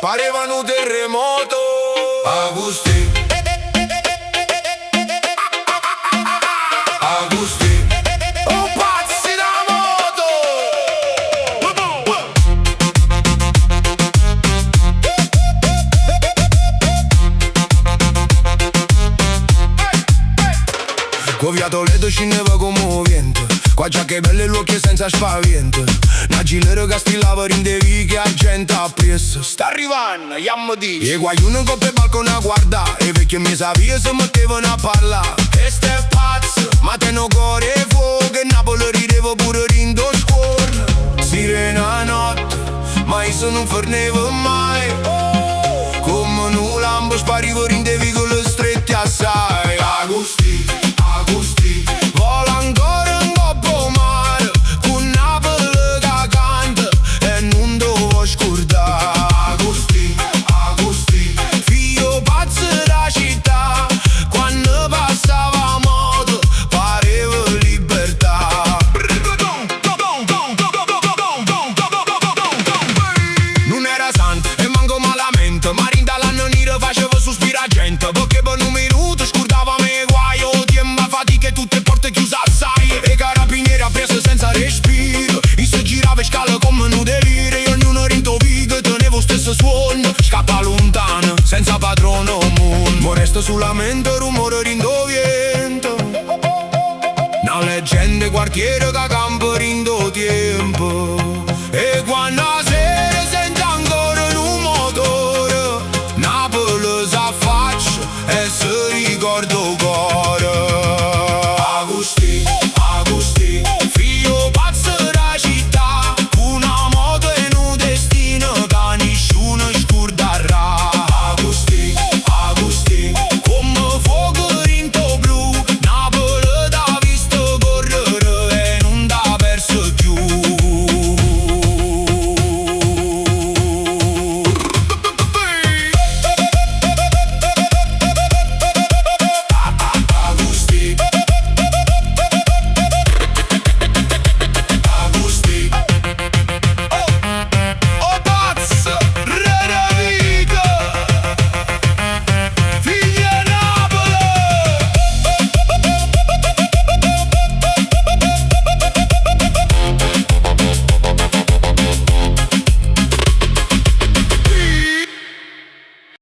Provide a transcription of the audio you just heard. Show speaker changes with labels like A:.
A: pareva un terremoto. Agustì, Agustì, oh pazzi da moto. Con via Toledo scendeva come vento, qua già che belle l'occhio senza spavento. Una gilera che stillava rindevi che la gente ha preso. Sta arrivando, yammo dice. E guaiuno con per balcone a guardare, e vecchie mi sapeva se mettevano a parlare. E ste pazzo, ma te no cuore e fuoco, che Napoli ridevo pure rindo scuola. Sirena notte, ma io non fornevo mai. Come un lampo sparivo rindevi con le strette assai. Agustì, Agustì, vola ancora un coppo mare, con Napoli che canta e non devo scordare. Agustì, Agustì, figlio pazzo da città, quando passava a moto pareva libertà. Non era santo e manco malamente, ma rinda l'anno nero faceva sospirare gente, perché per un minuto scordava me guaio. Tiemba fatica e tutte porte chiuse assai, e carabinieri ha preso senza respiro. E se girava in scala come un delirio, ognuno rintovico e tenevo stesso suono. Scappa lontano, senza padrone mondo, mo resto solamente rumore rindoviento. Una leggenda quartiere che